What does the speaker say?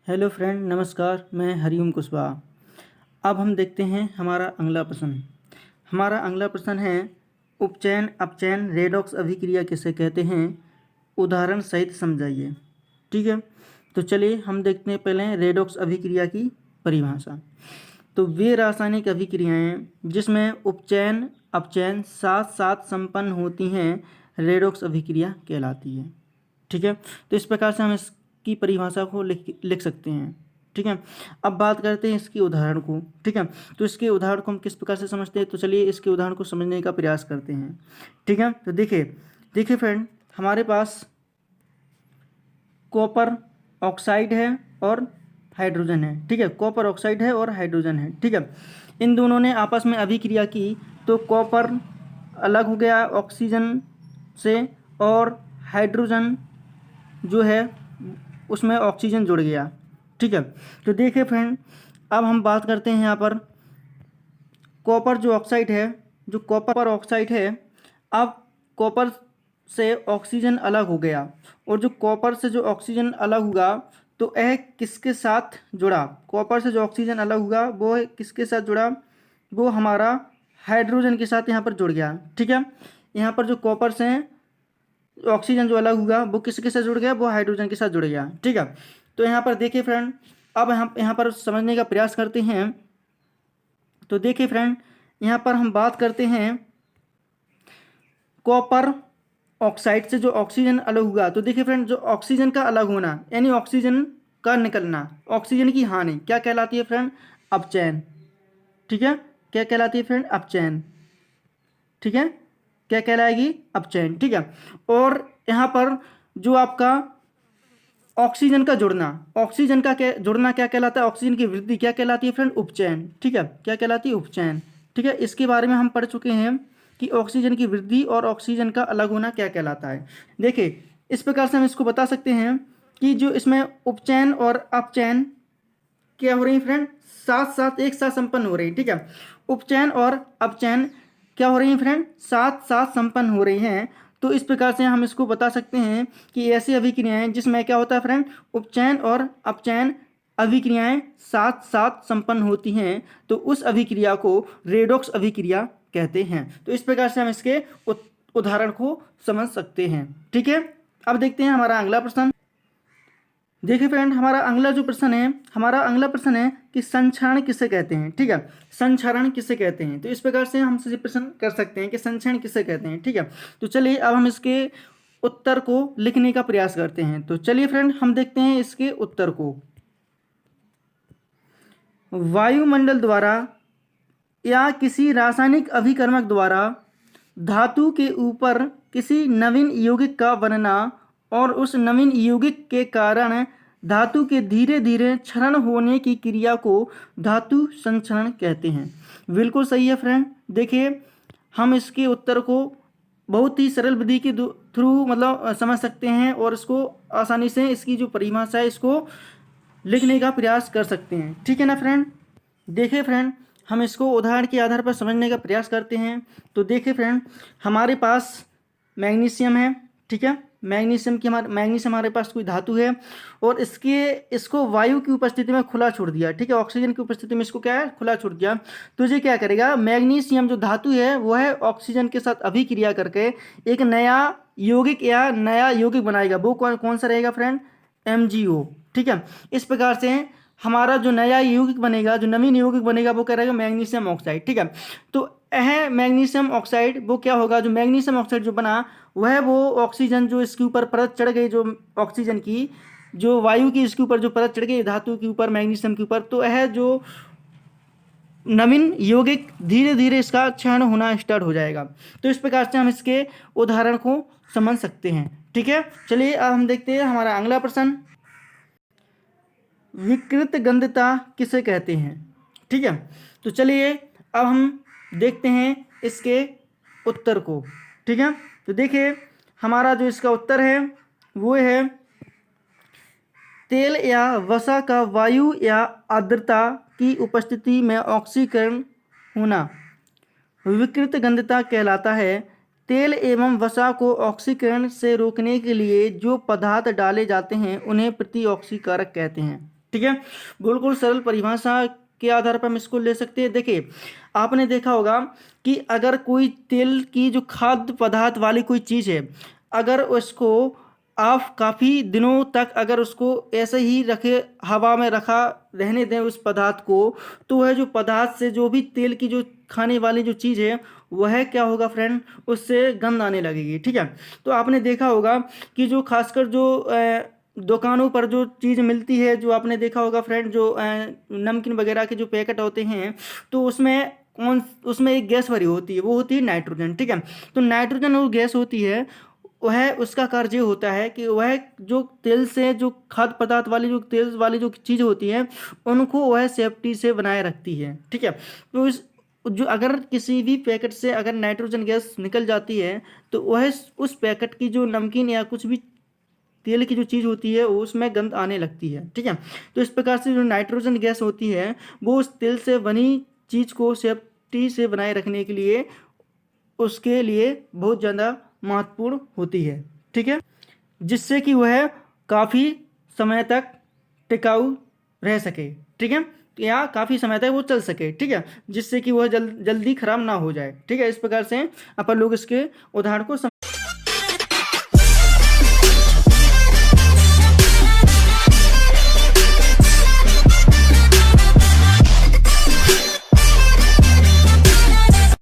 Hello friend, नमस्कार। मैं हरिओम कुशवाहा। अब हम देखते हैं हमारा अगला प्रश्न। हमारा अगला प्रश्न है उपचयन अपचयन रेडॉक्स अभिक्रिया किसे कहते हैं, उदाहरण सहित समझाइए। ठीक है, तो चलिए हम देखते हैं पहले रेडॉक्स अभिक्रिया की परिभाषा। तो वे रासायनिक अभिक्रियाएं जिसमें उपचयन अपचयन साथ साथ संपन्न होती हैं रेडॉक्स अभिक्रिया कहलाती है। ठीक है, तो इस प्रकार से हम इसकी परिभाषा को लिख सकते हैं। ठीक है, अब बात करते हैं इसकी उदाहरण को। ठीक है, तो इसके उदाहरण को हम किस प्रकार से समझते हैं, तो चलिए इसके उदाहरण को समझने का प्रयास करते हैं। ठीक है, तो देखिए देखिए फ्रेंड, हमारे पास कॉपर ऑक्साइड है और हाइड्रोजन है। ठीक है, कॉपर ऑक्साइड है और हाइड्रोजन है। ठीक है, इन दोनों ने आपस में अभिक्रिया की तो कॉपर अलग हो गया ऑक्सीजन से और हाइड्रोजन जो है उसमें ऑक्सीजन जुड़ गया। ठीक है, तो देखिए फ्रेंड, अब हम बात करते हैं यहाँ पर कॉपर जो ऑक्साइड है, जो कॉपर ऑक्साइड है, अब कॉपर से ऑक्सीजन अलग हो गया और जो कॉपर से जो ऑक्सीजन अलग हुआ तो यह किसके साथ जुड़ा, कॉपर से जो ऑक्सीजन अलग हुआ वो किसके साथ जुड़ा, वो हमारा हाइड्रोजन के साथ यहाँ पर जुड़ गया। ठीक है, यहाँ पर जो कॉपर से ऑक्सीजन जो अलग हुआ वो किसके साथ जुड़ गया, वो हाइड्रोजन के साथ जुड़ गया। ठीक है, तो यहाँ पर देखिए फ्रेंड, अब हम यहाँ पर समझने का प्रयास करते हैं। तो देखिए फ्रेंड, यहाँ पर हम बात करते हैं कॉपर ऑक्साइड से जो ऑक्सीजन अलग हुआ, तो देखिए फ्रेंड, जो ऑक्सीजन का अलग होना यानी ऑक्सीजन का निकलना, ऑक्सीजन की हानि क्या कहलाती है फ्रेंड, अपचयन। ठीक है, क्या कहलाती है फ्रेंड, अपचयन। ठीक है, क्या कहलाएगी, अपचयन। ठीक है, और यहाँ पर जो आपका ऑक्सीजन का जुड़ना, ऑक्सीजन का क्या जुड़ना क्या कहलाता है, ऑक्सीजन की वृद्धि क्या कहलाती है फ्रेंड, उपचयन। ठीक है, क्या कहलाती है, उपचयन। ठीक है, इसके बारे में हम पढ़ चुके हैं कि ऑक्सीजन की वृद्धि और ऑक्सीजन का अलग होना क्या कहलाता है। देखिए इस प्रकार से हम इसको बता सकते हैं कि जो इसमें उपचयन और अपचयन क्या हो रही है फ्रेंड, साथ साथ एक साथ संपन्न हो रही है। ठीक है, उपचयन और अपचयन क्या हो रही है फ्रेंड, साथ साथ संपन्न हो रही हैं। तो इस प्रकार से हम इसको बता सकते हैं कि ऐसी अभिक्रियाएं जिसमें क्या होता है फ्रेंड, उपचयन और अपचयन अभिक्रियाएं साथ साथ संपन्न होती हैं, तो उस अभिक्रिया को रेडॉक्स अभिक्रिया कहते हैं। तो इस प्रकार से हम इसके उदाहरण को समझ सकते हैं। ठीक है, अब देखते हैं हमारा अगला प्रश्न। देखिए फ्रेंड, हमारा अगला जो प्रश्न है, हमारा अगला प्रश्न है कि संक्षारण किसे कहते हैं। ठीक है, संक्षारण किसे कहते हैं, तो इस प्रकार से हम से प्रश्न कर सकते हैं कि संक्षारण किसे कहते हैं। ठीक है, तो चलिए अब हम इसके उत्तर को लिखने का प्रयास करते हैं। तो चलिए फ्रेंड, हम देखते हैं इसके उत्तर को। वायुमंडल द्वारा या किसी रासायनिक अभिकर्मक द्वारा धातु के ऊपर किसी नवीन यौगिक का बनना और उस नवीन यौगिक के कारण धातु के धीरे धीरे क्षरण होने की क्रिया को धातु संक्षरण कहते हैं। बिल्कुल सही है फ्रेंड। देखिए हम इसके उत्तर को बहुत ही सरल विधि के थ्रू मतलब समझ सकते हैं और इसको आसानी से इसकी जो परिभाषा है इसको लिखने का प्रयास कर सकते हैं। ठीक है ना फ्रेंड। देखिए फ्रेंड, हम इसको उदाहरण के आधार पर समझने का प्रयास करते हैं। तो देखिए फ्रेंड, हमारे पास मैग्नीशियम है। ठीक है, मैग्नीशियम हमारे पास कोई धातु है और इसको वायु की उपस्थिति में खुला छोड़ दिया। ठीक है, ऑक्सीजन की उपस्थिति में इसको क्या है, खुला छोड़ दिया। तो ये क्या करेगा, मैग्नीशियम जो धातु है वो है ऑक्सीजन के साथ अभिक्रिया करके एक नया यौगिक बनाएगा। वो कौन सा रहेगा फ्रेंड, MgO। ठीक है, इस प्रकार से हमारा जो नया यौगिक बनेगा, जो नवीन यौगिक बनेगा वो क्या रहेगा, मैग्नीशियम ऑक्साइड। ठीक है, तो यह मैग्नीशियम ऑक्साइड वो क्या होगा, जो मैग्नीशियम ऑक्साइड जो बना वह वो ऑक्सीजन जो इसके ऊपर परत चढ़ गई, जो ऑक्सीजन की जो वायु की इसके ऊपर जो परत चढ़ गई धातु के ऊपर मैग्नीशियम के ऊपर, तो यह जो नवीन यौगिक धीरे धीरे इसका क्षरण होना स्टार्ट हो जाएगा। तो इस प्रकार से हम इसके उदाहरण को समझ सकते हैं। ठीक है, चलिए अब हम देखते हैं हमारा अगला प्रश्न, विकृत गंधता किसे कहते हैं। ठीक है, तो चलिए अब हम देखते हैं इसके उत्तर को। ठीक है, तो देखिए हमारा जो इसका उत्तर है वो है तेल या वसा का वायु या आर्द्रता की उपस्थिति में ऑक्सीकरण होना विकृत गंधता कहलाता है। तेल एवं वसा को ऑक्सीकरण से रोकने के लिए जो पदार्थ डाले जाते हैं उन्हें प्रतिऑक्सीकारक कहते हैं। ठीक है, बिल्कुल सरल परिभाषा के आधार पर हम इसको ले सकते हैं। देखिए, आपने देखा होगा कि अगर कोई तेल की जो खाद्य पदार्थ वाली कोई चीज़ है, अगर उसको आप काफ़ी दिनों तक अगर उसको ऐसे ही रखे, हवा में रखा रहने दें उस पदार्थ को, तो वह जो पदार्थ से जो भी तेल की जो खाने वाली जो चीज़ है, वह क्या होगा फ्रेंड, उससे गंध आने लगेगी। ठीक है, तो आपने देखा होगा कि जो खासकर जो दुकानों पर जो चीज़ मिलती है, जो आपने देखा होगा फ्रेंड, जो नमकीन वगैरह के जो पैकेट होते हैं, तो उसमें एक गैस भरी होती है, वो होती है नाइट्रोजन। ठीक है, तो नाइट्रोजन वो गैस होती है, वह उसका कार्य ये होता है कि वह जो तेल से जो खाद्य पदार्थ वाली जो तेल वाली जो चीज़ होती है, उनको वह सेफ्टी से बनाए रखती है। ठीक है, तो इस जो अगर किसी भी पैकेट से अगर नाइट्रोजन गैस निकल जाती है, तो वह उस पैकेट की जो नमकीन या कुछ भी तेल की जो चीज़ होती है उसमें गंध आने लगती है। ठीक है, तो इस प्रकार से जो नाइट्रोजन गैस होती है, वो उस तेल से बनी चीज़ को सेफ्टी से बनाए रखने के लिए, उसके लिए बहुत ज़्यादा महत्वपूर्ण होती है। ठीक है, जिससे कि वह काफ़ी समय तक टिकाऊ रह सके। ठीक है, या काफ़ी समय तक वो चल सके। ठीक है, जिससे कि वह जल्दी खराब ना हो जाए। ठीक है, इस प्रकार से अपन लोग इसके उदाहरण को समझ